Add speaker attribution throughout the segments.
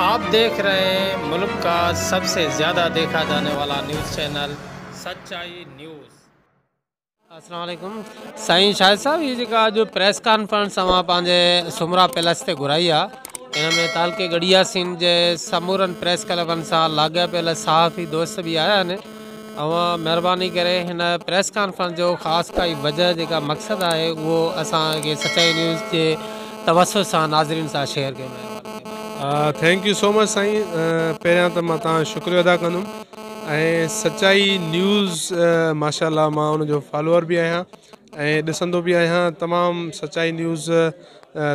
Speaker 1: आप देख रहे हैं मुल्क का सबसे ज़्यादा देखा जाने वाला न्यूज़ चैनल सच्चाई न्यूज़। अस्सलाम वालेकुम साईं शाहिद साहब, ये जेका जो प्रेस कॉन्फ्रेंस अवां पंहिंजे सुमरा पैलेस ते घुराई आहे, इन में तालके गढ़िया सिंह जे समूरनि प्रेस क्लबनि सां लाॻापियल सहाफ़ी दोस्त भी आया आहिनि। अवां महिरबानी करे हिन प्रेस कॉन्फ्रेंस जो ख़ासि काई वजह जेका मक़सदु आहे उहो असांखे सच्चाई न्यूज़ जे तवसुत सां नाज़रीन सां शेयर कयो।
Speaker 2: थैंक यू सो मच साईं। पहिरियां त मां तव्हां शुक्रिया अदा कंदुमि ऐं सच्चाई न्यूज़ माशाल्लाह मां उनजो फॉलोअर बि आहियां ऐं ॾिसंदो बि आहियां। तमामु सच्चाई न्यूज़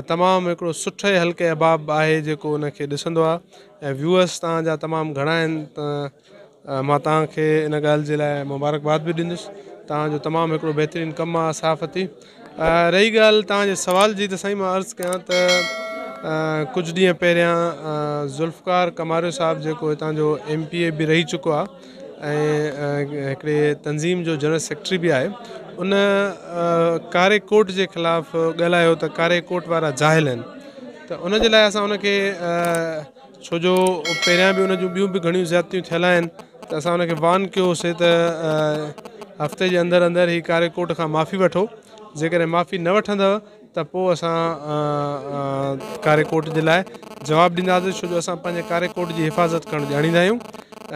Speaker 2: तमामु हिकिड़ो सुठे हल्के अहबाब आहे जेको उनखे ॾिसंदो आहे ऐं व्यूअर्स तव्हांजा तमामु घणा आहिनि। त मां तव्हांखे इन ॻाल्हि जे लाइ मुबारकबाद बि ॾींदुसि। तव्हांजो तमामु हिकिड़ो बहितरीनु कमु आहे सहाफ़ती। रही ॻाल्हि तव्हांजे सवाल जी, त साईं मां अर्ज़ु कयां त कुझु ॾींहं पहिरियां ज़ुल्फ़कार कमारियो साहिबु जेको हितां जो MPA बि रही चुको आहे ऐं हिकिड़े तंज़ीम जो जनरल सेक्रेटरी बि आहे, उन कारे कोट जे ख़िलाफ़ु ॻाल्हायो त कारे कोट वारा जाहिल आहिनि। त उन जे लाइ असां उनखे छो जो पहिरियां बि उन जूं ॿियूं बि घणियूं ज़्यादतियूं थियल आहिनि, त असां उनखे वार्न कयोसीं त हफ़्ते जे अंदरि अंदरि ई कारे कोट खां माफ़ी वठो। जेकॾहिं माफ़ी न वठंदव त पोइ असां कारे कोट जे लाइ जवाबु ॾींदासीं, छो जो असां पंहिंजे कारे कोट जी हिफ़ाज़त करणु ॼाणींदा आहियूं।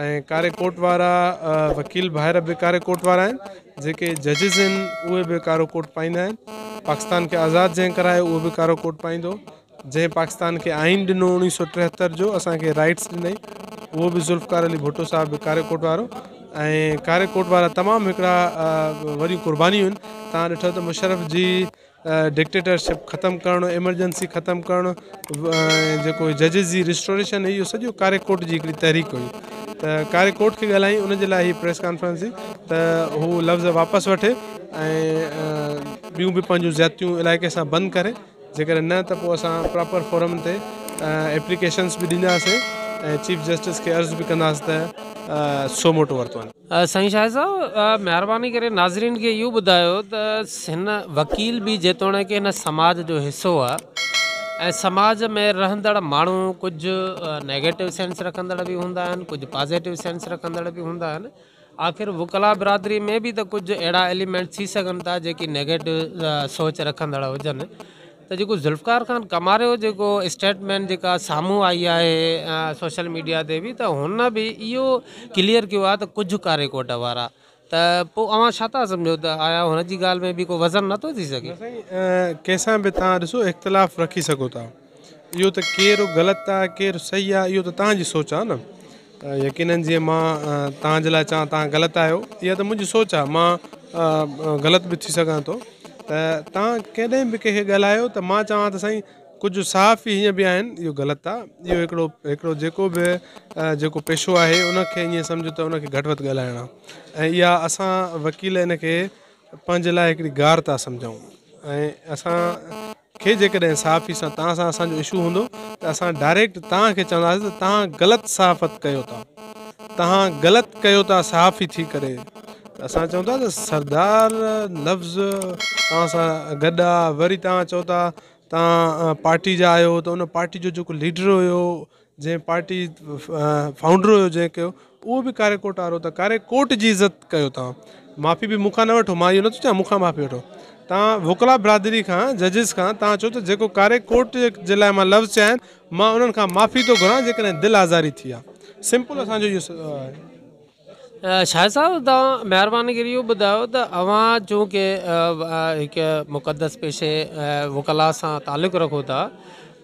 Speaker 2: ऐं कारे कोट वारा वकील भाइर बि कारे कोट वारा आहिनि, जेके जजिस आहिनि उहे बि कारो कोट पाईंदा आहिनि। पाकिस्तान खे आज़ादु जंहिं करायो उहो बि कारो कोट पाईंदो। जंहिं पाकिस्तान खे आइन ॾिनो 1973 जो, असांखे राइट्स ॾिनई, उहो बि ज़ुल्फ़कार अली भुट्टो साहिबु बि कारे कोट वारो। ऐं कारे कोट वारा तमामु हिकिड़ा वॾियूं क़ुर्बानियूं आहिनि। तव्हां ॾिठो त मुशर्रफ जी डिक्टेटरशिप ख़तमु करणु, एमरजेंसी ख़तमु करणु, जेको जजिस जी रिस्टोरेशन, इहो सॼो कारे कोट जी हिकिड़ी तहरीक हुई। त कारे कोट खे ॻाल्हाई, उनजे लाइ हीअ प्रेस कॉन्फ्रेंस जी त हू लफ़्ज़ वापसि वठे ऐं ॿियूं बि पंहिंजूं ज़्यादतियूं इलाइक़े सां बंदि करे। जेकॾहिं न त पोइ असां प्रॉपर फोरम ते एप्लीकेशन्स बि ॾींदासीं ऐं चीफ जस्टिस खे अर्ज़ु बि कंदासीं त सो मोटो वरितो वञे।
Speaker 1: साईं शाहिद साहब, महिरबानी करे नाज़रीन खे इहो ॿुधायो त हिन वकील बि जेतोणीकि हिन समाज जो हिसो आहे ऐं समाज में रहंदड़ माण्हू कुझु नेगेटिव सेंस रखंदड़ बि हूंदा आहिनि, कुझु पॉज़िटिव सेंस रखंदड़ बि हूंदा आहिनि। आख़िर वकला बिरादरी में बि त कुझु अहिड़ा एलिमेंट थी सघनि था जेकी नेगेटिव सोच रखंदड़ हुजनि। त जेको ज़ुल्फ़कार खान कमारियो जेको स्टेटमेंट जेका साम्हूं आई आहे सोशल मीडिया ते बि, त हुन बि इहो क्लियर कयो आहे त कुझु कारे कोट वारा, त पोइ अवां छा था सम्झो त आया हुनजी ॻाल्हि में बि को वज़न नथो थी सघे?
Speaker 2: कंहिंसां बि तव्हां ॾिसो इख़्तिलाफ़ रखी सघो था। इहो त केरु ग़लति आहे केरु सही आहे इहो त तव्हांजी सोच आहे न। यकीननि जीअं मां तव्हांजे लाइ चवां तव्हां ग़लति आहियो, इहा त मुंहिंजी सोच आहे। मां ग़लति बि थी सघां थो। त तव्हां कॾहिं बि कंहिंखे ॻाल्हायो त मां चवां त साईं कुझु सहाफ़ी हीअं बि आहिनि, इहो ग़लति आहे। इहो हिकिड़ो जेको बि जेको पेशो आहे उनखे ईअं सम्झो त उनखे घटि वधि ॻाल्हाइणु आहे। ऐं इहा असां वकील इनखे पंहिंजे लाइ हिकिड़ी गार था सम्झूं। ऐं असांखे जेकॾहिं सहाफ़ी सां तव्हां सां असांजो इशू हूंदो त असां डायरेक्ट तव्हांखे चवंदासीं त तव्हां ग़लति सहाफ़त कयो था, तव्हां ग़लति कयो था सहाफ़ी थी करे। असां चऊं था त सरदार लफ़्ज़ तव्हां सां गॾु आहे, वरी तव्हां चओ था तव्हां पार्टी जा आहियो, त उन पार्टी जो जेको लीडर हुयो, जंहिं पार्टी फाउंडर हुयो जंहिंखे, उहो बि कारे कोट वारो। त कारे कोट जी इज़त कयो तव्हां। माफ़ी बि मूंखां न वठो, मां इहो नथो चाहियां मूंखां माफ़ी वठो। तव्हां वकला बिरादरी खां जजिस खां तव्हां चओ त जेको कारे कोट जे लाइ मां लफ़्ज़ चया आहिनि, मां उन्हनि खां माफ़ी थो घुरां जेकॾहिं दिलि आज़ारी थी आहे। सिंपल असांजो इहो आहे।
Speaker 1: शाहिद साहब, तव्हां महिरबानी करे इहो ॿुधायो त अवां चूंकि हिकु मुक़दस पेशे वकला सां तालुक़ु रखो था,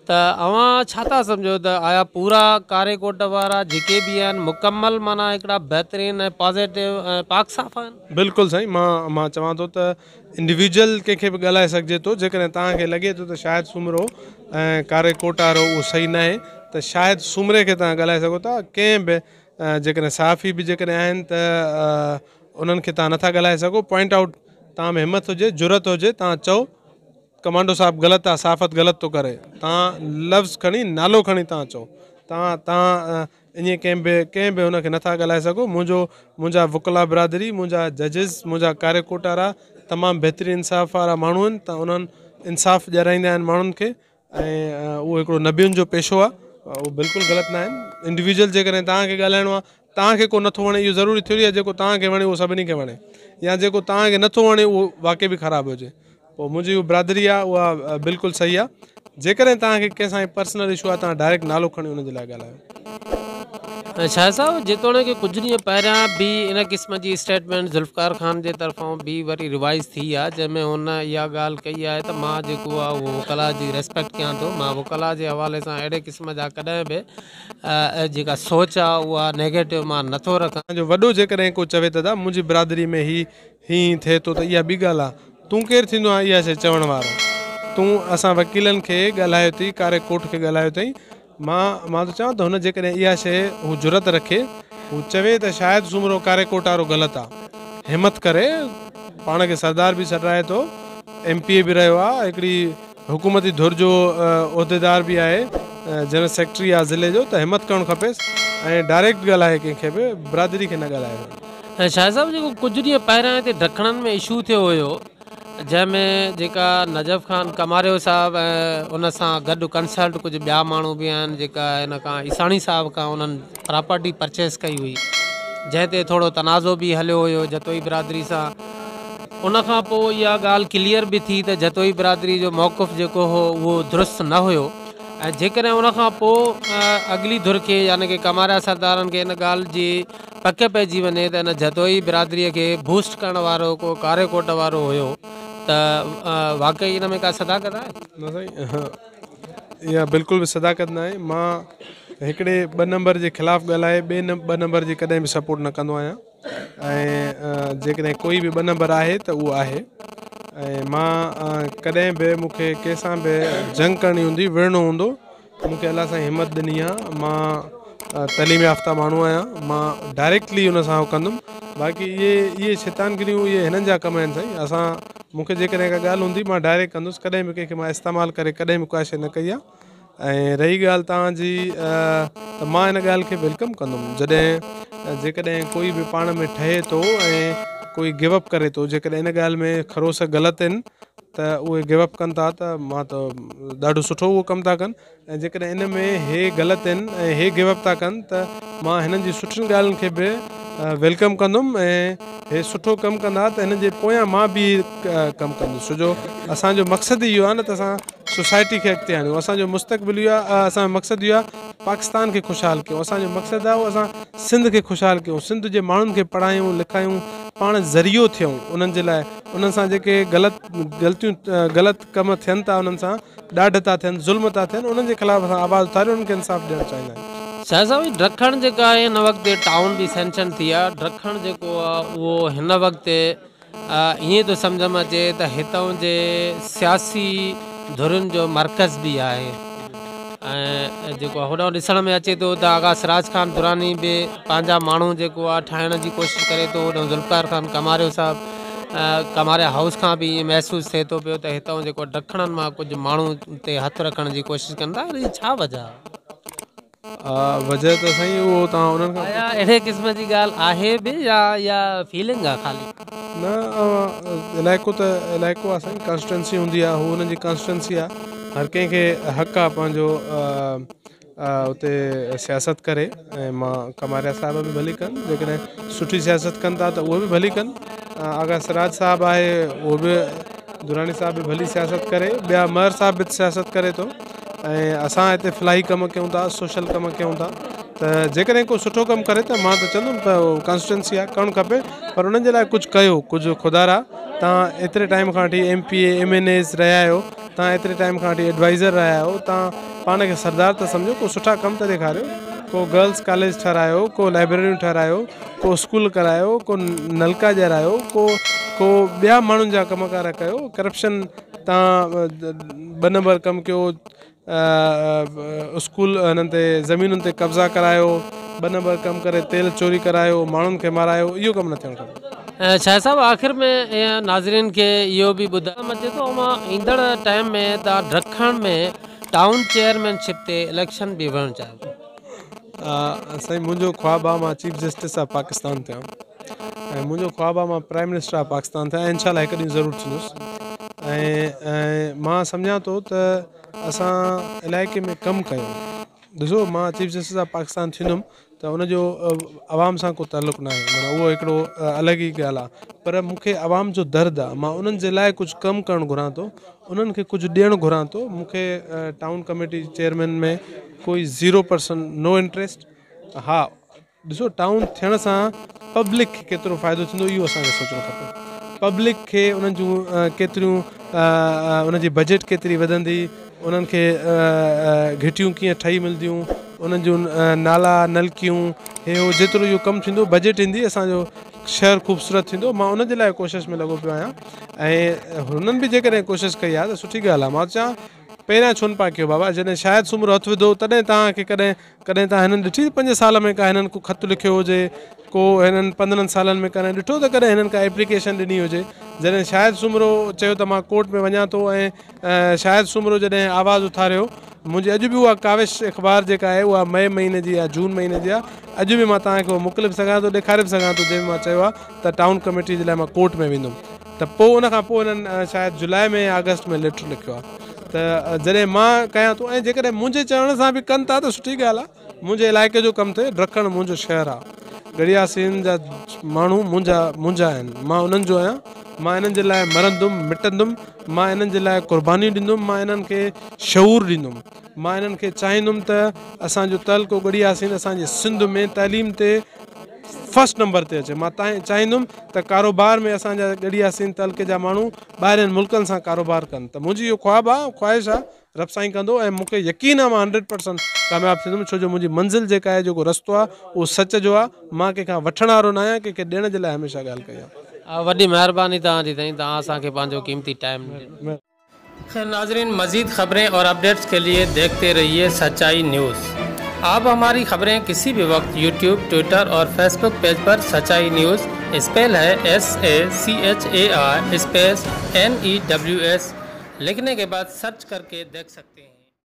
Speaker 1: त अवां छा था सम्झो त आया पूरा कारे कोट वारा जेके बि आहिनि मुकमल माना हिकिड़ा बहितरीनु ऐं पॉज़िटिव ऐं पाक साफ़ आहिनि?
Speaker 2: बिल्कुलु साईं। मां चवां थो त इंडिविजुअल कंहिंखे बि ॻाल्हाए सघिजे थो। जेकॾहिं तव्हांखे लॻे थो त शायदि सूमरो ऐं कारे कोट वारो उहो सही न आहे, त शायदि सूमरे खे तव्हां ॻाल्हाए सघो था। कंहिं बि जेकॾहिं सहाफ़ी बि जेकॾहिं आहिनि त उन्हनि खे तव्हां नथा ॻाल्हाए सघो। पॉइंट आउट तव्हां में हिमत हुजे, जुरत हुजे, तव्हां चओ कमांडो साहिबु ग़लति आहे, सहाफ़त ग़लति थो करे, तव्हां लफ़्ज़ खणी नालो खणी तव्हां चओ। तव्हां ईअं कंहिं बि हुनखे नथा ॻाल्हाए सघो। मुंहिंजा वकला बिरादरी, मुंहिंजा जजिस, मुंहिंजा कारे कोट वारा तमामु बहितरीनु इंसाफ़ वारा माण्हू आहिनि। त उन्हनि इंसाफ़ ॾियाराईंदा आहिनि माण्हुनि खे। ऐं उहो हिकिड़ो नबियुनि जो पेशो आहे। उहो बिल्कुलु ग़लति न आहिनि। इंडिविजुअल जेकॾहिं तव्हांखे ॻाल्हाइणो आहे, तव्हांखे को नथो वणे इहो ज़रूरी थोरी आहे जेको तव्हांखे वणे उहो सभिनी खे वणे, या जेको तव्हांखे नथो वणे उहो वाक़ई बि ख़राबु हुजे। पोइ मुंहिंजी उहा बिरादरी आहे उहा बिल्कुलु सही आहे। जेकॾहिं तव्हांखे कंहिंसां पर्सनल इशू आहे तव्हां डायरेक्ट नालो खणी हुनजे लाइ ॻाल्हायो।
Speaker 1: शाह साहब जेतोणीकि कुझु ॾींहं पहिरियां बि इन क़िस्म जी स्टेटमेंट ज़ुल्फ़कार ख़ान जे तरफ़ां बि वरी रिवाइज़ थी आहे, जंहिंमें हुन इहा ॻाल्हि कई आहे त मां जेको आहे उहो वकला जी रेस्पेक्ट कयां थो, मां वकला जे हवाले सां अहिड़े क़िस्म जा कॾहिं बि जेका सोच आहे उहा नेगेटिव मां नथो रखां।
Speaker 2: जो वॾो जेकॾहिं को चवे त मुंहिंजी बिरादरी में हीअं थिए थो त इहा ॿी ॻाल्हि आहे, तूं केरु थींदो आहे इहा शइ चवण वारो? तूं असां वकीलनि खे ॻाल्हायो अथई, कारे कोर्ट खे ॻाल्हायो अथई। मां त चवां त हुन जेकॾहिं इहा शइ हू जुरत रखे, हू चवे त शायदि सुमरो कारे कोट वारो ग़लति आहे, हिमत करे पाण खे सरदार बि सॾाए थो, MP बि रहियो आहे, हिकिड़ी हुकूमती धुर जो उहिदेदार बि आहे, जनरल सेक्रेटरी आहे ज़िले जो, त हिमत करणु खपेसि ऐं डायरेक्ट ॻाल्हाए कंहिंखे बि, बिरादरी खे न ॻाल्हाए।
Speaker 1: शाह साहब जेको कुझु ॾींहं पहिरियां हिते ॾखणनि में इशू थियो हुयो, जंहिंमें जेका नजफ़ ख़ान कमारियो साहब ऐं उन सां गॾु कंसल्ट कुझु ॿिया माण्हू बि आहिनि जेका हिन खां ईसाणी साहब खां उन्हनि प्रॉपर्टी परचेस कई हुई, जंहिं ते थोरो तनाज़ो बि हलियो हुयो जतोई बिरादरी सां। उन खां पोइ इहा ॻाल्हि क्लियर बि थी त जतोई बिरादरी जो मौक़िफ़ जेको हो उहो दुरुस्त न हुयो, ऐं जेकॾहिं उन खां पोइ अॻिली धुर खे यानी कि कमारिया सरदारनि खे इन ॻाल्हि जी पक पइजी वञे त इन जतोई बिरादरीअ खे बूस्ट करण वारो को कारे कोट वारो हुयो, त वाक़ई इन में का सदाकत आहे?
Speaker 2: न साईं, इहा बिल्कुलु बि सदाकत न आहे। मां हिकिड़े 2 नंबर जे ख़िलाफ़ु ॻाल्हाए 2 नंबर जी कॾहिं बि सपोर्ट न कंदो आहियां, ऐं जेकॾहिं कोई बि 2 नंबर आहे त उहो आहे। ऐं मां कॾहिं बि मूंखे कंहिंसां बि जंग करणी हूंदी, विढ़णो हूंदो, मूंखे अलाह सां हिमत ॾिनी आहे। मां तइलीम याफ़्ता माण्हू आहियां, मां डायरेक्टली हुन सां कंदुमि। बाक़ी इहे शैतानगिरियूं इहे हिननि जा कम आहिनि साईं। मूंखे जेकॾहिं का ॻाल्हि हूंदी मां डायरेक्ट कंदुसि, कॾहिं बि कंहिंखे मां इस्तेमालु करे कॾहिं बि का शइ न कई आहे। ऐं रही ॻाल्हि तव्हांजी त मां हिन ॻाल्हि खे वेलकम कंदुमि जेकॾहिं कोई बि पाण में ठहे थो ऐं कोई गिवअप करे थो, जेकॾहिं इन ॻाल्हि में खरोस ग़लति आहिनि त उहे गिवअप कनि था, त मां त ॾाढो सुठो उहो कमु था कनि। ऐं जेकॾहिं इन में हे ग़लति आहिनि ऐं हे गिवअप था कनि त मां हिननि जी सुठियुनि ॻाल्हियुनि खे बि वेलकम कंदुमि, ऐं हे सुठो कमु कंदा त हिन जे पोयां मां बि कमु कंदुसि। छो जो असांजो मक़सदु इहो आहे न त असां सोसाइटी खे अॻिते आणियूं, असांजो मुस्तक़बिल इहो आहे, असांजो मक़सदु इहो आहे पाकिस्तान खे ख़ुशहाल कयूं, असांजो मक़सदु आहे असां सिंध खे ख़ुशहाल कयूं, सिंध जे माण्हुनि खे पढ़ायूं लिखायूं, पाण ज़रियो थियूं उन्हनि जे लाइ। उन्हनि सां जेके ग़लति कम थियनि था, उन्हनि सां ॾाढ था थियनि, ज़ुल्म था थियनि, उन्हनि जे ख़िलाफ़ु असां आवाज़ उथारियूं, उन्हनि खे इंसाफ़ ॾियणु चाहींदा आहियूं।
Speaker 1: शाह साहब ॾखण जेका आहे हिन वक़्तु टाउन बि सेंशन थी आहे, ॾखण जेको आहे उहो हिन वक़्तु ईअं थो सम्झ में अचे त हितां जे सियासी धुरियुनि जो मर्कज़ बि आहे, ऐं जेको होॾां ॾिसण में अचे थो त आगा सिराज ख़ान दुरानी बि पंहिंजा माण्हू जेको आहे ठाहिण जी कोशिशि करे थो, होॾां ज़ुल्फ़कार ख़ान कमारियो साहब कमारिया हाउस खां बि ईअं महसूसु थिए थो पियो त हितां जेको ॾखणनि मां कुझु माण्हू ते हथु रखण जी कोशिशि कनि था। हिन जी छा वजह आहे?
Speaker 2: वजह त साईं उहो तव्हां उन्हनि खां
Speaker 1: अहिड़े क़िस्म जी ॻाल्हि आहे बि या फीलिंग आहे ख़ाली?
Speaker 2: न, इलाइक़ो आहे साईं, कॉन्स्टिट्यूंसी हूंदी आहे, हू हुननि जी कॉन्स्टिट्यूंसी आहे, हर कंहिंखे हक़ु आहे पंहिंजो उते सियासत करे। ऐं मां कमारिया साहिब बि भली कनि, जेकॾहिं सुठी सियासत कनि था त उहे बि भली कनि। आगा सिराज साहिबु आहे, उहो बि दुरानी साहिब बि भली सियासत करे, ॿिया महर साहिब बि सियासत करे थो, ऐं असां हिते फलाही कमु कयूं था, सोशल कमु कयूं था। त जेकॾहिं को सुठो कमु करे त मां त चवंदुमि त कॉन्स्टिट्यूंसी आहे, करणु खपे, पर उन्हनि जे लाइ कुझु कयो, कुझु खुदारा। तव्हां एतिरे टाइम खां वठी MPA MNAs रहिया आहियो, तव्हां एतिरे टाइम खां वठी एडवाइज़र रहिया आहियो, तव्हां पाण खे सरदार त सम्झो, को सुठा कमु त ॾेखारियो, को गर्ल्स कॉलेज ठारायो, को लाइब्रेरियूं ठारायो, को स्कूल करायो, को नलका ॼारायो, को ॿिया माण्हुनि जा कमकार कयो। करप्शन तव्हां 2 नंबर कमु कयो, स्कूल हिननि ते ज़मीनुनि ते कब्ज़ा करायो, 2 नंबर कमु करे तेल चोरी करायो, माण्हुनि खे मारायो, इहो कमु न थियणु खपे।
Speaker 1: शाह साहब आख़िर में नाज़रीन खे इहो बि ॿुधाइणु अचे थो, मां ईंदड़ टाइम में तव्हां ॾखण में टाउन चेयरमैनशिप ते इलेक्शन बि विहणु चाहियो था?
Speaker 2: साईं मुंहिंजो ख्वाबु आहे मां चीफ जस्टिस ऑफ पाकिस्तान थियां, ऐं मुंहिंजो ख्वाबु आहे मां प्राइम मिनिस्टर ऑफ पाकिस्तान थियां, ऐं इंशाल्लाह हिकु ॾींहुं ज़रूरु थींदुसि। ऐं मां सम्झां थो त असां इलाइक़े में कमु कयूं, ॾिसो मां चीफ जस्टिस ऑफ पाकिस्तान थींदुमि त उनजो आवाम सां को ताल्लुक़ु न आहे, माना उहो हिकिड़ो अलॻि ई ॻाल्हि आहे। पर मूंखे आवाम जो दर्द आहे, मां उन्हनि जे लाइ कुझु कमु करणु घुरां थो, उन्हनि खे कुझु ॾियणु घुरां थो। मूंखे टाउन कमेटी चेयरमैन में कोई 0% नो इंट्रस्ट। हा ॾिसो टाउन थियण सां पब्लिक खे केतिरो फ़ाइदो थींदो इहो असांखे सोचणु खपे। पब्लिक खे उन्हनि जूं केतिरियूं उनजी बजट केतिरी वधंदी, उन्हनि खे घिटियूं कीअं ठही मिलंदियूं, उन्हनि जूं नाला नलकियूं हे हो जेतिरो इहो कमु थींदो बजट ईंदी, असांजो शहरु ख़ूबसूरत थींदो। मां उनजे लाइ कोशिशि में लॻो पियो आहियां ऐं हुननि बि जेकॾहिं कोशिशि कई आहे त सुठी ॻाल्हि आहे। मां चवां पहिरियां छो न पिया कयो बाबा, जॾहिं शायदि सुम्हरो हथु विधो तॾहिं तव्हांखे कॾहिं तव्हां हिननि ॾिठी 5 साल में का हिननि को ख़तु लिखियो हुजे, को हिननि 15 सालनि में कॾहिं ॾिठो त कॾहिं हिननि का एप्लीकेशन ॾिनी हुजे। जॾहिं शायदि सुम्हरो चयो त मां कोर्ट में वञा थो ऐं शायदि सुम्हरो जॾहिं आवाज़ु उथारियो, मुंहिंजी अॼु बि उहा काविश अख़बार जेका आहे उहा मई महीने जी या जून महीने जी आहे, अॼु बि मां तव्हांखे उहो मोकिले बि सघां थो, ॾेखारे बि सघां थो, जंहिंमें मां चयो आहे त टाउन कमेटी जे लाइ मां कोर्ट में वेंदुमि। त पोइ उनखां पोइ हिननि शायदि जुलाई में या अगस्त में लेटर लिखियो आहे। त जॾहिं मां कयां थो ऐं जेकॾहिं मुंहिंजे चवण सां बि कनि था त सुठी ॻाल्हि आहे। मुंहिंजे इलाइक़े जो कमु थिए, ड्रखण मुंहिंजो शहरु आहे, गड़ियासीन जा माण्हू मुंहिंजा आहिनि, मां उन्हनि जो आहियां। मां इन्हनि जे लाइ मरंदुमि मिटंदुमि, मां इन्हनि जे लाइ क़ुर्बानी ॾींदुमि, मां इन्हनि खे शऊर ॾींदुमि। मां इन्हनि खे चाहींदुमि त असांजो तहलको गड़ियासीन असांजे सिंध में तइलीम ते फस्ट नंबर ते अचे। मां चाहींदुमि त कारोबार में असांजा गड़ियासीन तहलके जा माण्हू ॿाहिरिनि मुल्कनि सां कारोबार कनि। त मुंहिंजी इहो ख्वाबु आहे, ख़्वाहिश आहे, रब साईं कंदो ऐं मूंखे यकीन आहे मां 100% कामयाबु थींदुमि, छो जो मुंहिंजी मंज़िल जेका आहे, जेको रस्तो आहे उहो सच जो आहे। मां कंहिंखां वठण वारो न आहियां, कंहिंखे ॾियण जे लाइ हमेशह ॻाल्हि कई आहे।
Speaker 1: वॾी महिरबानी तव्हांजी साईं, तव्हां असांखे पंहिंजो कीमती टाइम ॾिनो। खैर नाजरीन, मज़ीद खबरें और अपडेट्स के लिए देखते रहिए सच्चाई न्यूज़। आप हमारी खबरें किसी भी वक्त यूट्यूब, ट्विटर और फेसबुक पेज पर सच्चाई न्यूज़ स्पेल है SACHAI स्पेस NEWS लिखने के बाद सर्च करके देख सकते हैं।